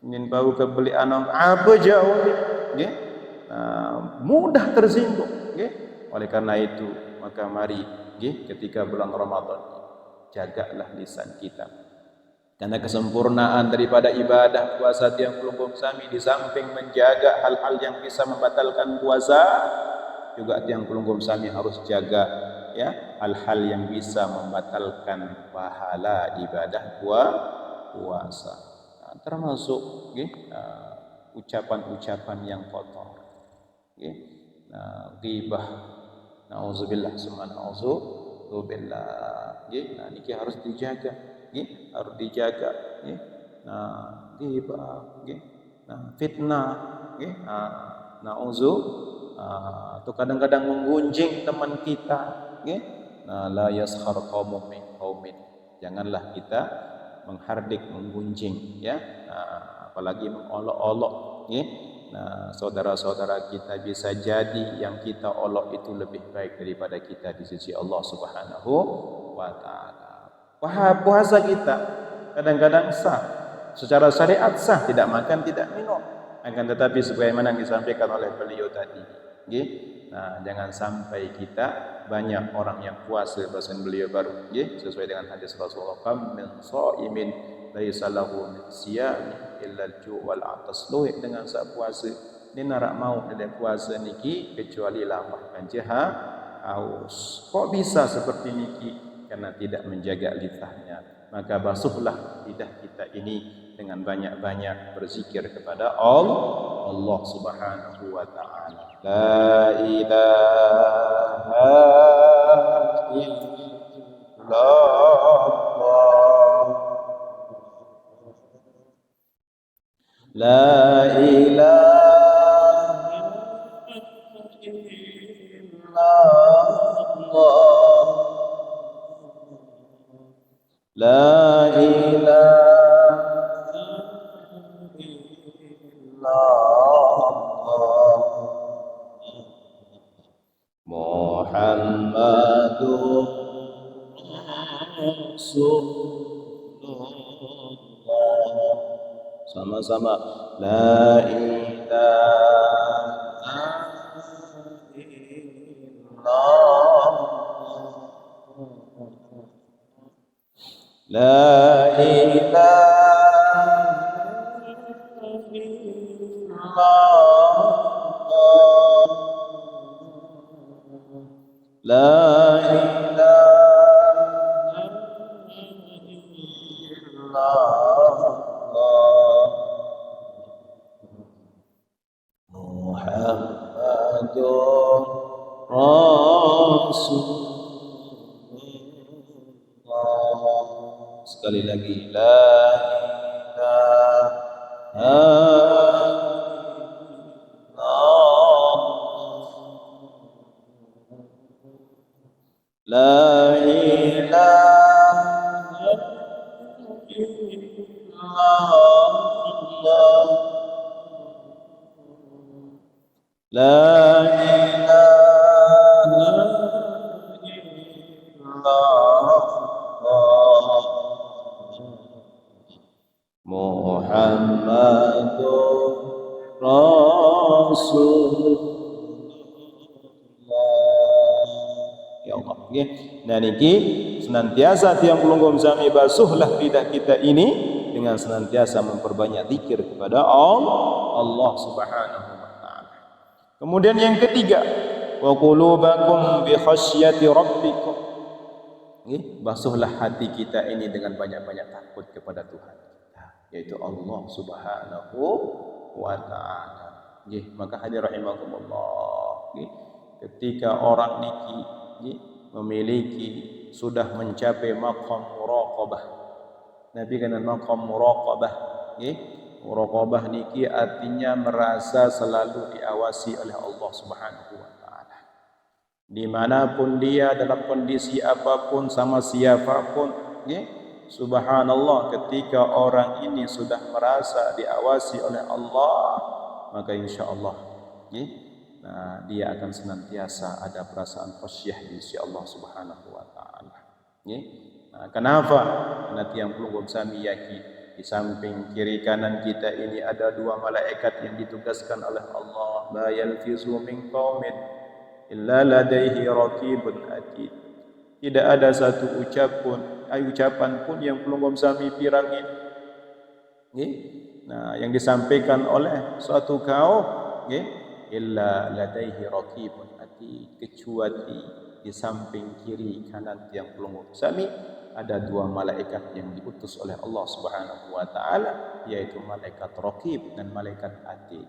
Ingin bau kebeli anak apa jauh ni? Mudah tersinggung. Oleh karena itu maka mari ketika bulan Ramadan jagalah lisan kita. Karena kesempurnaan daripada ibadah puasa tiang pelunggum sami di samping menjaga hal-hal yang bisa membatalkan puasa, juga tiang pelunggum sami harus jaga ya hal-hal yang bisa membatalkan pahala ibadah puasa. Termasuk ucapan-ucapan yang kotor. Ghibah, nauzubillah, summa nauzubillah. Niki harus dijaga, harus dijaga. Ghibah, fitnah, itu kadang-kadang menggunjing teman kita, la yaskhar qaumun min qaumin. Janganlah kita menghardik, menggunjing, apalagi mengolok-olok, saudara-saudara kita. Bisa jadi yang kita olok itu lebih baik daripada kita di sisi Allah Subhanahu wa taala. Puasa kita kadang-kadang sah, secara syariat sah, tidak makan, tidak minum. Akan tetapi sebagaimana yang disampaikan oleh beliau tadi, jangan sampai kita banyak orang yang puasa, bahasa beliau baru, sesuai dengan hadis Rasulullah, kam min shaimin laisa lahu min siyami illa al-ju' wal 'atas. Dengan sak puasa ni narak mau dari puasa niki kecuali lapar dan haus. Kok bisa seperti niki? Karena tidak menjaga lidahnya. Maka basuhlah lidah kita ini dengan banyak-banyak berzikir kepada Allah Subhanahu wa taala. La ilaha illallah, la ilaha illallah, la ilaha illallah, Muhammadur Rasulullah. Sama-sama, la ilaha illallah, la ilaha illallah, la ilaha illallah, Muhammadur Rasulullah. Sekali lagi, la ilaha illallah, la ilaha illallah, la ilaha illallah, Muhammadur Rasulullah. Ya Allah, nah niki senantiasa tiang kulunggum sami basuhlah lidah kita ini dengan senantiasa memperbanyak zikir kepada Allah Subhanahu wa taala. Kemudian yang ketiga, wa qulubakum bi khasyati rabbikum. Basuhlah hati kita ini dengan banyak-banyak takut kepada Tuhan kita, yaitu Allah Subhanahu wa taala. Maka hadir rahimakumullah, ketika orang niki memiliki, sudah mencapai maqam muraqabah. Nabi kana maqam muraqabah. Muraqabah niki artinya merasa selalu diawasi oleh Allah Subhanahu wa taala. Dimanapun dia, dalam kondisi apapun, sama siapapun, subhanallah, ketika orang ini sudah merasa diawasi oleh Allah, maka insyaallah dia akan senantiasa ada perasaan khasyah di sisi Allah Subhanahu wa taala. Kenapa? Karena tiang pelunggup sami yakin di samping kiri kanan kita ini ada dua malaikat yang ditugaskan oleh Allah. La yalfizu min qaumin illa ladaihi raqibun atid. Tidak ada satu ucapan pun yang pelunggup sami pirang ini, yang disampaikan oleh suatu kaum, illa ladaihi raqibun atid, kecuali di samping kiri kanan tiang pelunggup sami ada dua malaikat yang diutus oleh Allah Subhanahu wa taala, yaitu malaikat raqib dan malaikat atid.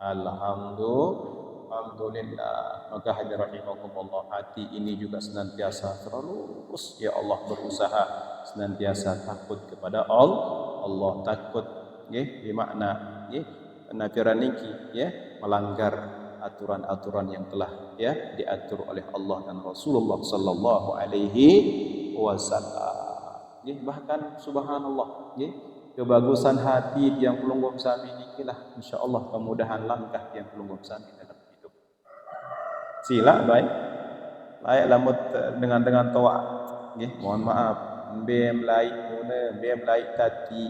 Alhamdulillah. Maka hadirin rahimakumullah, hati ini juga senantiasa terus ya Allah berusaha senantiasa takut kepada Allah, takut nggih bermakna nggih nafiran niki ya melanggar aturan-aturan yang telah ya diatur oleh Allah dan Rasulullah sallallahu alaihi wasallam. Nggih bahkan subhanallah nggih kebagusan hati yang pelunggup sami nikilah insyaallah kemudahan langkah yang pelunggup sami dalam hidup. Sila baik lamut dengan tawa nggih mohon maaf mbem lai guna mbem lai tati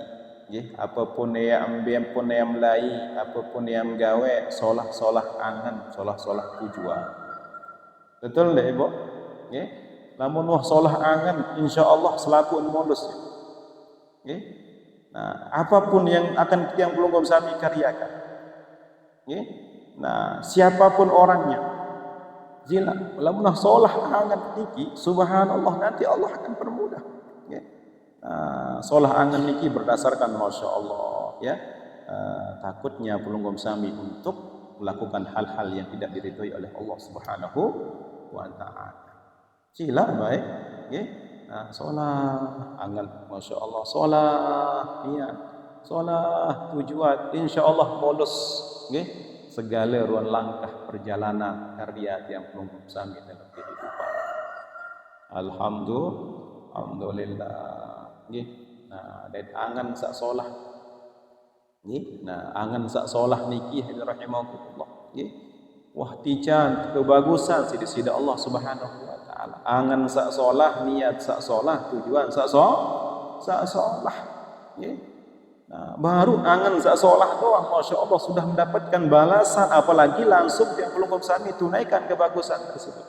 nggih apapun yang mbem pun yang lai apapun yang gawe solah angan solah tujuan. Betul tak ibu nggih lamun wah solah angan insyaallah selaku modus nggih. Nah, apapun yang akan yang pelunggup sami karyakan. Nggih. Nah, siapapun orangnya. Jila, lamun solah angan niki, subhanallah nanti Allah akan permudah. Nggih. Nah, solah angan niki berdasarkan masyaallah ya. Takutnya pelunggup sami untuk melakukan hal-hal yang tidak diridhoi oleh Allah Subhanahu wa taala. Jila baik, nggih. Nah, solah angan masyaallah solah niat solah tujuan insyaallah mulus nggih segala ruang langkah perjalanan karya yang pelunggup sami dalam kehidupan. Alhamdulillah nggih. Nah dan angan sak solah nggih. Nah angan sak solah niki rahimakumullah nggih. Wah tijan kebagusan sida Allah Subhanahu wa taala. Angan sak solah, niat sak solah, tujuan sak solah. Nggih. Nah, baru angan sak solah doang masyaallah sudah mendapatkan balasan, apalagi langsung yang pelunggup sami tunaikan kebagusan tersebut.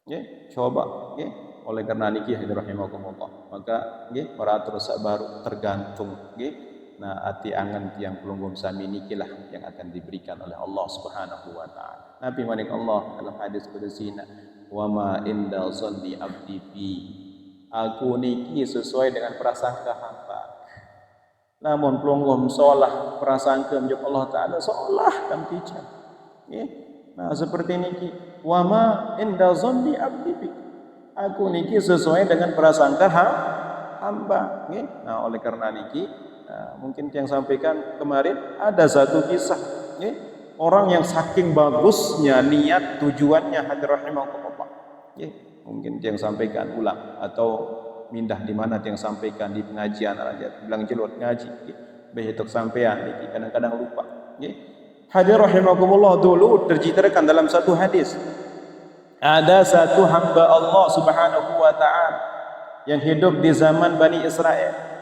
Nggih, coba nggih. Oleh karena niki rahimakumullah, maka nggih para terus baru tergantung nggih. Nah, hati angan tiang pelunggup sami nikilah yang akan diberikan oleh Allah Subhanahu wa taala. Nabi manik Allah dalam hadis qudsi, "Wa ma inda zanni abdi bi." Aku niki sesuai dengan prasangka hamba. Namun pelunggup solah prasangka menjadi Allah taala solah dan tijan. Nggih. Nah, seperti niki, "Wa ma inda zanni abdi bi." Aku niki sesuai dengan prasangka hamba. Nggih. Nah, oleh karena niki mungkin yang sampaikan kemarin ada satu kisah orang yang saking bagusnya niat tujuannya hadirin rahimakumullah mungkin yang sampaikan ulang atau mindah di mana yang sampaikan di pengajian aja bilang jelut ngaji begitu sampean kadang-kadang lupa hadirin rahimakumullah. Dulu terceritakan dalam satu hadis ada satu hamba Allah Subhanahu wa taala yang hidup di zaman Bani Israel.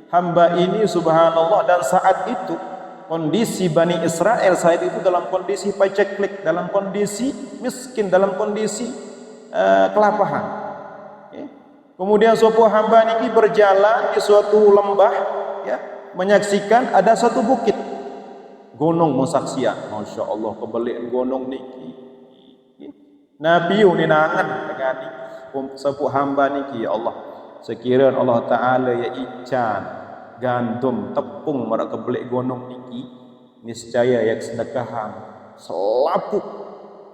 Hamba ini subhanallah, dan saat itu kondisi Bani Israel saat itu dalam kondisi paceklik, dalam kondisi miskin, dalam kondisi kelapahan. Kemudian suatu hamba niki berjalan di suatu lembah menyaksikan ada satu bukit gunung mensaksian. Masya Allah kebelian gunung niki Nabi ninangan dengan sepuh hamba niki ya Allah sekiranya Allah Ta'ala ya ican gandum tepung marak kebelik gonong niki niscaya yang sedekahan selapuk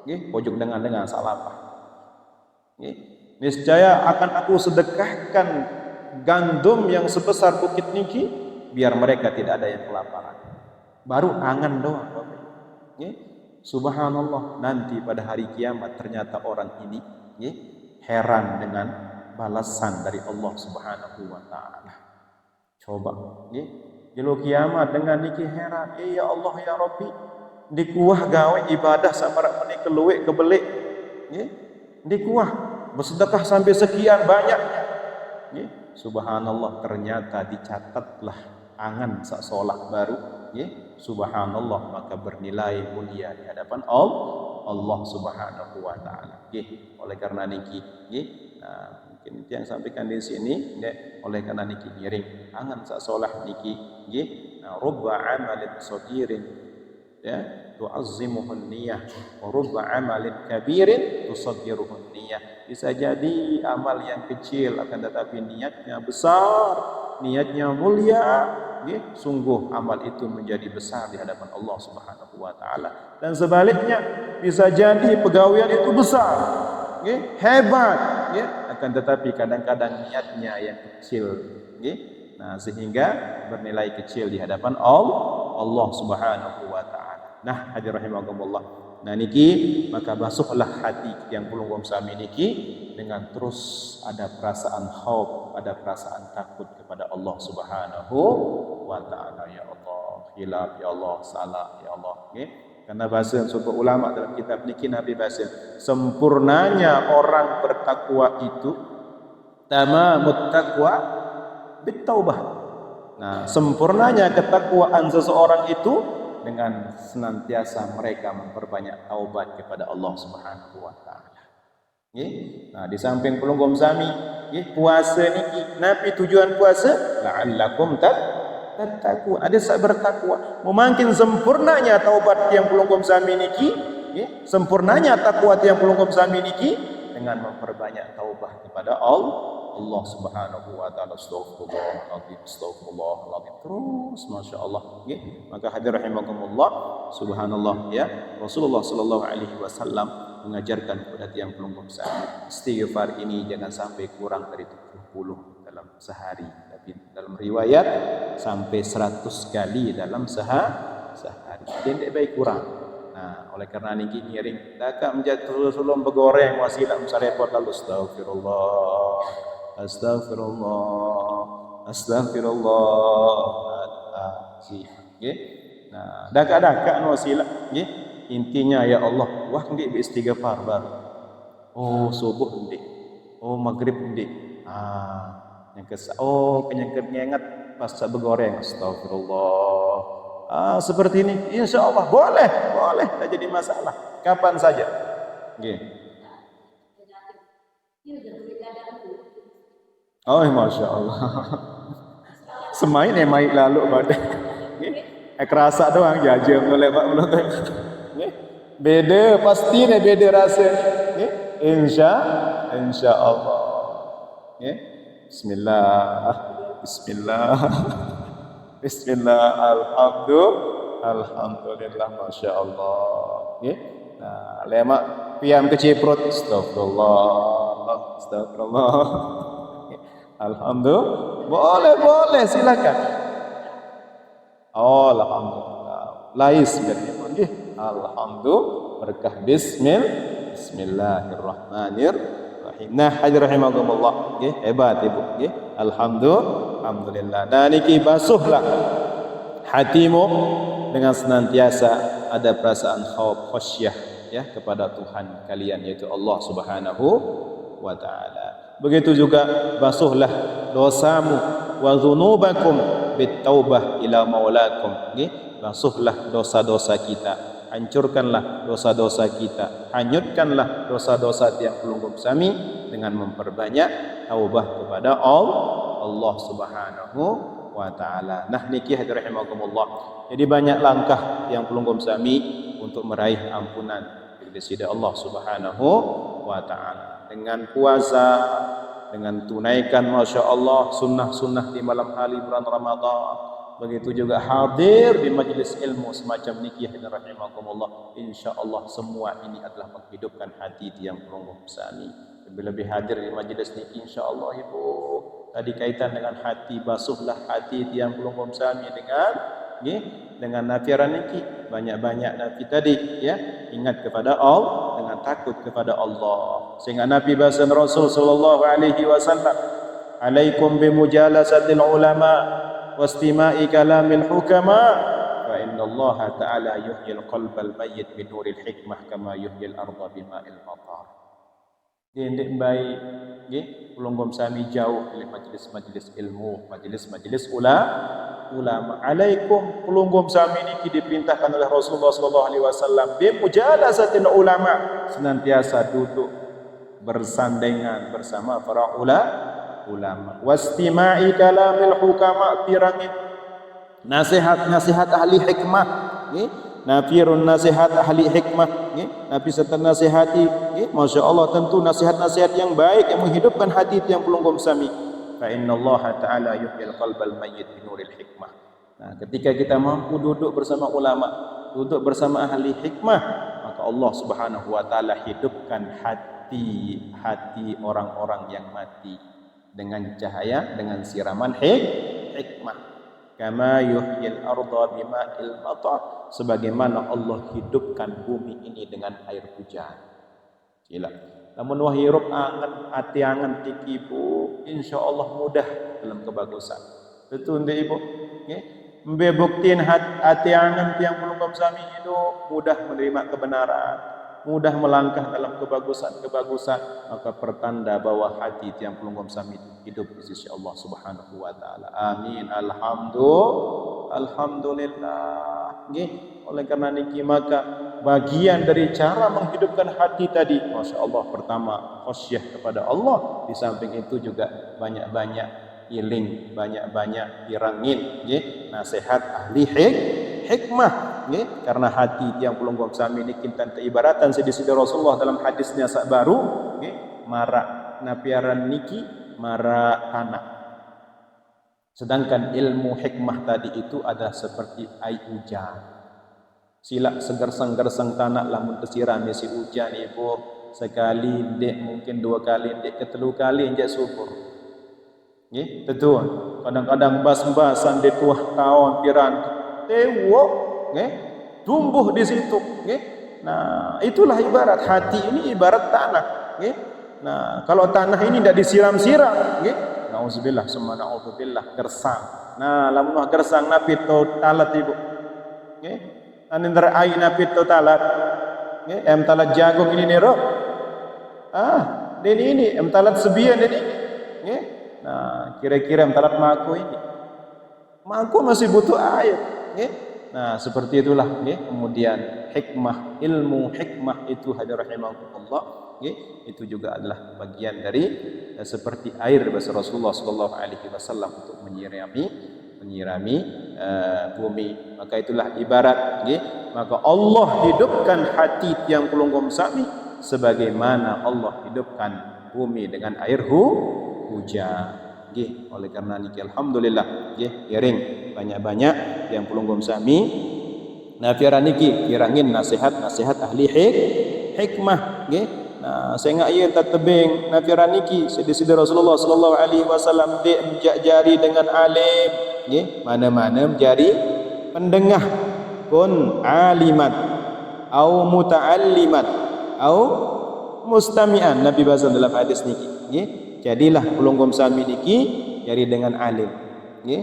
pojok dengan salapah niscaya akan aku sedekahkan gandum yang sebesar bukit niki biar mereka tidak ada yang kelaparan. Baru angan doang subhanallah, nanti pada hari kiamat ternyata orang ini heran dengan balasan dari Allah Subhanahu wa taala. Coba nggih, jelo kiamat dengan niki heran, ya Allah ya Rabbi, dikuah gawe ibadah samarak menik keluwek kebelik nggih. Dikuah bersedekah sampai sekian banyaknya. Nggih, subhanallah ternyata dicatatlah angan sak solah baru nggih. Subhanallah maka bernilai mulia di hadapan Allah Subhanahu wa taala. Nggih, oleh karena niki nggih mungkin yang sampaikan di sini oleh karena niki ngiring angan sak solah niki nggih rubba amalin sadirin ya, tu'azzimuhun niyah wa rubba amalin kabirin tusaggiruhun niyah. Bisa jadi amal yang kecil akan tetapi niatnya besar, niatnya mulia, ya, sungguh amal itu menjadi besar di hadapan Allah Subhanahu wa taala. Dan sebaliknya bisa jadi pegawaian itu besar, ya, hebat, ya, akan tetapi kadang-kadang niatnya yang kecil, ya. Nah, sehingga bernilai kecil di hadapan Allah Subhanahu wa taala. Nah, hadirin rahimakumullah. Nah niki maka basuhlah hati yang pulung sami niki dengan terus ada perasaan khauf, ada perasaan takut kepada Allah Subhanahu wa taala. Ya Allah, khilaf ya Allah, salah ya Allah, nggih. Karena bahasa sebuah ulama dalam kitab niki Nabi bahasa sempurnanya orang bertakwa itu tamamut taqwa bitaubah. Nah, sempurnanya ketakwaan seseorang itu dengan senantiasa mereka memperbanyak taubat kepada Allah Subhanahu wa taala. Nggih. Nah, di samping pelunggum sami, nggih, puasa niki napi tujuan puasa la'allakum tattaqun. Ada sak bertakwa. Memakin sempurnanya taubat yang pelunggum sami niki, nggih, sempurnanya takwa yang pelunggum sami niki dengan memperbanyak taubat kepada Allah Subhanahu wa taala. Astagfirullahaladzim. Terus Masya Allah, ya. Maka hadir rahimakumullah, subhanallah, ya. Rasulullah sallallahu alaihi wasallam mengajarkan kepada tiang pelunggum sami, istighfar ini jangan sampai kurang dari 70 dalam sehari, tapi dalam riwayat sampai 100 kali dalam sehari. Tidak baik kurang. Nah, oleh karena niki ngiring dakak menjatuh sulung begoreng wasilah musarepot lalu astagfirullah, nggih. Nah, dakak-dakak wasilah, nggih. Intinya ya Allah, wah nggih istighfar baru. Oh, subuh nggih. Oh, maghrib nggih. Yang penyengket ngengat pas begoreng astagfirullah. Seperti ini, insya Allah boleh, tak jadi masalah. Kapan saja, nggih. Oh, Masya Allah. Semain main lalu pada, kerasa doang jajan mulai pak mulut. Beda pasti nih beda rasa. Insya Allah. Bismillah, alhamdulillah, Masya Allah. Nah, lemak piam keciprut, astagfirullah. Alhamdulillah, boleh, silakan. Oh, alhamdulillah. Lais berarti. Alhamdulillah, berkah Bismillahirrahmanirrahim. Nah, hadirin rahimakumullah, nggih, hebat Ibu, nggih. Alhamdulillah. Nah, niki basuhlah hatimu dengan senantiasa ada perasaan khauf, khasyah, ya, kepada Tuhan kalian yaitu Allah Subhanahu wa taala. Begitu juga basuhlah dosamu wa dzunubakum bitaubah ila maulakum, nggih. Basuhlah dosa-dosa kita, hancurkanlah dosa-dosa kita, hanyutkanlah dosa-dosa tiang pelunggum sami dengan memperbanyak taubah kepada Allah Subhanahu wa taala. Nah, niki hadirin rahimakumullah. Jadi banyak langkah yang pelunggum sami untuk meraih ampunan dari sisi Allah Subhanahu wa taala. Dengan puasa, dengan tunaikan Masya Allah sunnah-sunnah di malam hari bulan Ramadan. Begitu juga hadir di majlis ilmu semacam niki hadirin rahimakumullah. Insyaallah semua ini adalah menghidupkan hati tiang pelunggum sami. Lebih-lebih hadir di majlis niki insyaallah Ibu. Tadi kaitan dengan hati, basuhlah hati tiang pelunggum sami dengan nafiran niki, banyak-banyak nafi tadi, ya. Ingat kepada Allah dengan takut kepada Allah. Sehingga Nabi bahasa Rasul sallallahu alaihi wasallam, "Alaikum bimujalasatil ulama wastima'i kalamil hukama fa innallaha ta'ala yuhyil qalbal mayyit binuril hikmah kama yuhyil arda bima'il matar." Dendek baik, nggih, pelunggum sami jauh dari majlis-majlis ilmu, majlis-majlis ulama. Alaikum pelunggum sami niki diperintahkan oleh Rasulullah sallallahu alaihi wasallam bi mujalasatil ulama, senantiasa duduk bersandengan bersama para ulama. Wastima'i kalamil hukama, pirangi nasihat-nasihat ahli hikmah, nggih. Nafirun nasihat ahli hikmah, Nabi serta nasihati, Masya Allah, tentu nasihat-nasihat yang baik yang menghidupkan hati yang pelunggum sami. Fa inna Allah Ta'ala yuhyil qalbal mayyit binuril hikmah. Nah, ketika kita mampu duduk bersama ulama, duduk bersama ahli hikmah, maka Allah Subhanahu wa taala hidupkan hati orang-orang yang mati dengan cahaya, dengan siraman hikmah. Kama yuhyil arda bima'il matar, sebagaimana Allah hidupkan bumi ini dengan air hujan. Gila. Namun wahirup angan ati angan tikipu, insyaallah mudah dalam kebagusan. Betul ndek Ibu? Nggih. Mbe buktiin ati angan tiang pelungkap sami hidup mudah menerima kebenaran, mudah melangkah dalam kebagusan, maka pertanda bahwa hati tiang pelunggum sami hidup di sisi Allah Subhanahu wa taala. Amin. Alhamdulillah. Nggih, oleh karena niki maka bagian dari cara menghidupkan hati tadi, Masya Allah, pertama khasyah kepada Allah, di samping itu juga banyak-banyak iling, banyak-banyak irangin, nggih, nasihat ahli hikmah, nggih, karena hati yang pelunggum sami ini kintan ibaratan sidi-sidi Rasulullah dalam hadisnya sak baru, nggih, marak napiaran niki marak tanah. Sedangkan ilmu hikmah tadi itu adalah seperti air hujan. Sila segersang-gersang tanah lamun tersiram si hujan Ibu, sekali dek mungkin dua kali dek ketelu kali injak subur. Nggih, betul. Kadang-kadang bas-basan di tuah tahun piran tewok, nggih, tumbuh di situ, nggih. Nah, itulah ibarat hati ini ibarat tanah, nggih. Nah, kalau tanah ini tidak disiram-siram, nggih, nauzubillah summa nauzubillah, gersang. Nah, lamun gersang napi to talat Ibu. Nggih. Anindra ai napi to talat. Nggih, em talat jagung ini nero. Ini em talat sebian ini. Nggih. Nah, kira-kira talat mako ini. Mako masih butuh air, nggih. Nah, seperti itulah, nggih. Kemudian hikmah, ilmu hikmah itu hadir rahimahullah, nggih. Itu juga adalah bagian dari seperti air bahasa Rasulullah sallallahu alaihi wasallam untuk menyirami bumi. Maka itulah ibarat, nggih. Maka Allah hidupkan hati yang pelunggum sami sebagaimana Allah hidupkan bumi dengan air hujan. Nggih, oleh karena niki alhamdulillah nggih iring banyak-banyak yang pelunggum sami nafiara niki kirangin nasihat-nasihat ahli hikmah nggih. Nah, saya ngak ieu tatebeng nafiara niki sidi-sidi Rasulullah sallallahu alaihi wasallam de jari dengan alim nggih, mana-mana menjadi pendengah kun alimat au muta'allimat au mustami'an. Nabi bahasa dalam hadis niki nggih. Jadilah pelunggum sami niki jadi dengan alim, nggih.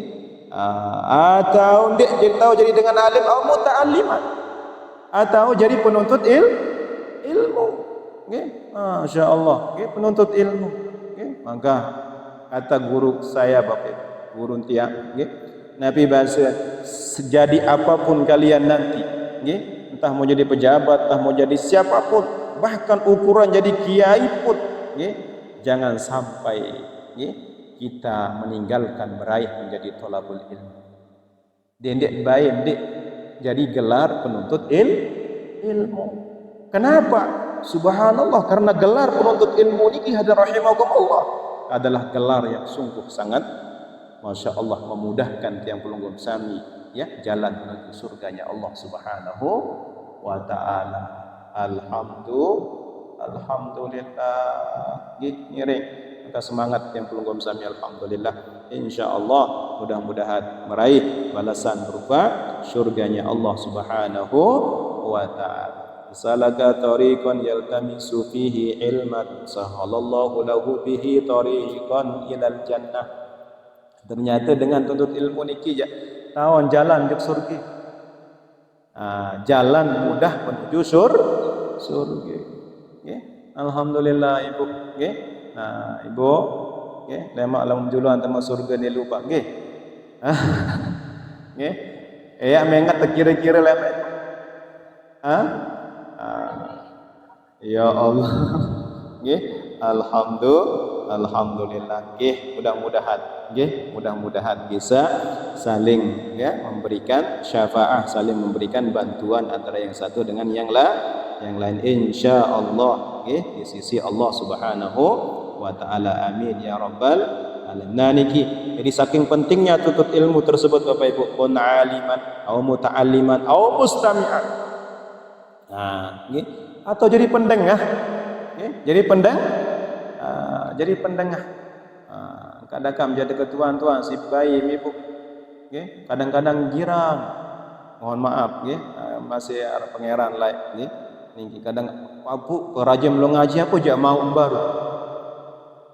Atau ndik jadi dengan alim atau muta'alliman, atau jadi penuntut ilmu, nggih. Masya Allah, nggih, penuntut ilmu, nggih. Maka kata guru saya Bapak guru tiang, nggih, Nabi bahasa sejadi apapun kalian nanti, nggih, entah mau jadi pejabat, entah mau jadi siapapun, bahkan ukuran jadi kiai pun, nggih, jangan sampai kita meninggalkan meraih menjadi thalabul ilmu. Dendek baik dek jadi gelar penuntut ilmu. Kenapa? Subhanallah, karena gelar penuntut ilmu ini hadir rahimakumullah adalah gelar yang sungguh sangat Masya Allah memudahkan tiang pelunggum sami ya jalan menuju surganya Allah Subhanahu wa taala. Alhamdulillah, ngiring. Maka semangat yang pelunggum sami alhamdulillah. Insyaallah mudah-mudahan meraih balasan berupa surganya Allah Subhanahu wa taala. Salaka tariqan yaltamisu fihi ilman sahalallahu lahu bihi tariqan ilal jannah. Ternyata dengan tuntut ilmu niki ya tawon jalan ke surga. Jalan mudah menuju surga. Nggih. Alhamdulillah Ibu, nggih. Nah, Ibu, nggih, lemak lamun juluan tama surga ni lupa, nggih. Nggih. Ya mengat kira-kira lemak. Ya Allah. Nggih. Alhamdulillah. Nggih, mudah-mudahan bisa saling memberikan syafaah, saling memberikan bantuan antara yang satu dengan yang lain insyaallah nggih di sisi Allah Subhanahu wa taala. Amin ya rabbal alamin. Nah niki, jadi saking pentingnya tuntut ilmu tersebut Bapak Ibu, kun aliman au muta'alliman au mustami'an. Nah, nggih, atau jadi pendengar, nggih, jadi pendengar. Kadang-kadang menjadi ketuan-tuan si bayi ibu, nggih, kadang-kadang girang. Mohon maaf nggih, masih ada pangeran lain nggih. Niki kadang abu kerajaan belum ngaji apa jak mau baru.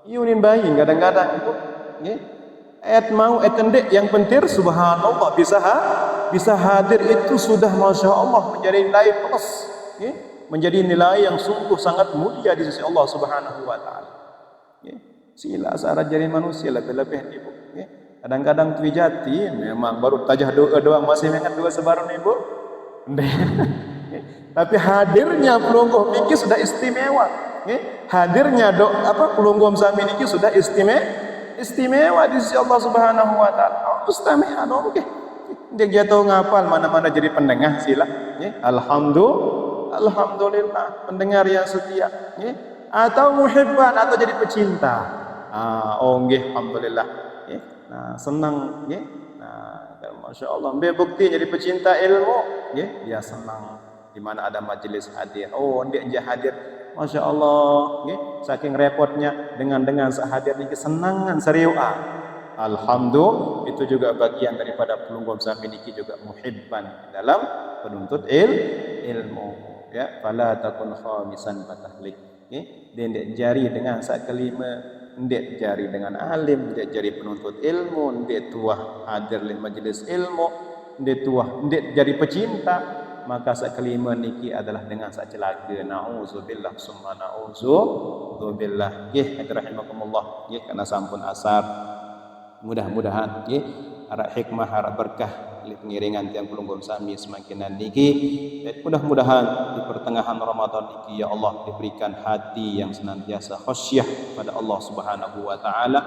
Yunin bayi kadang-kadang ibu, nggih. Mau endek yang penting subhanallah bisa hadir itu sudah masya Allah menjadi nilai plus, nggih. Menjadi nilai yang sungguh sangat mulia di sisi Allah Subhanahu wa taala. Sila syarat jadi manusia lebih-lebih ibu. Kadang-kadang twijati memang baru tajah doang masih ingat dua sebaru ibu. Tapi hadirnya pelungguh miki sudah istimewa. Hadirnya pelungguh sami niki sudah istimewa di sisi Allah Subhanahu wa taala. Mustami'an oke. Dia jatuh ngapal mana-mana jadi pendengar sila. Alhamdulillah pendengar yang setia. Atau muhibban atau jadi pecinta. Nggih alhamdulillah. Nah, senang nggih. Nah, masyaallah bukti jadi pecinta ilmu, nggih. Dia senang di mana ada majelis hadir. Dia hadir. Masyaallah, nggih. Saking repotnya dengan sehadir niki senangan seriua. Alhamdulillah, itu juga bagian daripada pelungguh sami niki juga muhibban dalam penuntut ilmu. Ya, fala takun khamisan fatahlik. Nggih. Jari dengan sak kelima, ndek jari dengan alim, ndek jari penuntut ilmu, ndek tuah hadir di majelis ilmu, ndek jari pecinta, maka sak kelima niki adalah dengan sak celaka. Nauzubillah summa nauzubillah. Nggih, rahimakumullah. Nggih, karena sampun asar. Mudah-mudahan nggih harap hikmah, harap berkah pengiringan tiang pelungguh sami semakin niki. Dan mudah-mudahan di pertengahan Ramadan niki ya Allah diberikan hati yang senantiasa khasyah pada Allah Subhanahu wa taala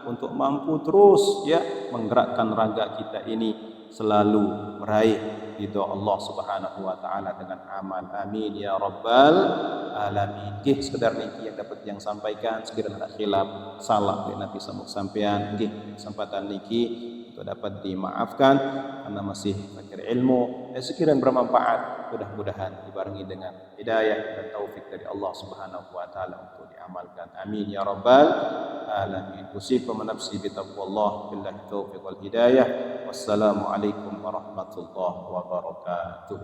untuk mampu terus menggerakkan raga kita ini selalu meraih ridha Allah Subhanahu wa taala dengan amal. Amin ya rabbal alamin. Nggih, sekedar niki yang dapat yang sampaikan, sekiranya ada khilaf salah Nabi sampean nggih kesempatan niki untuk dapat dimaafkan karena masih fakir ilmu. Sekiranya bermanfaat, mudah-mudahan dibarengi dengan hidayah dan taufik dari Allah Subhanahu wa taala untuk diamalkan. Amin ya rabbal alamin. Usikum nafsi bi taqwallah billahi taufiq wal hidayah. Wassalamu alaikum warahmatullahi wabarakatuh.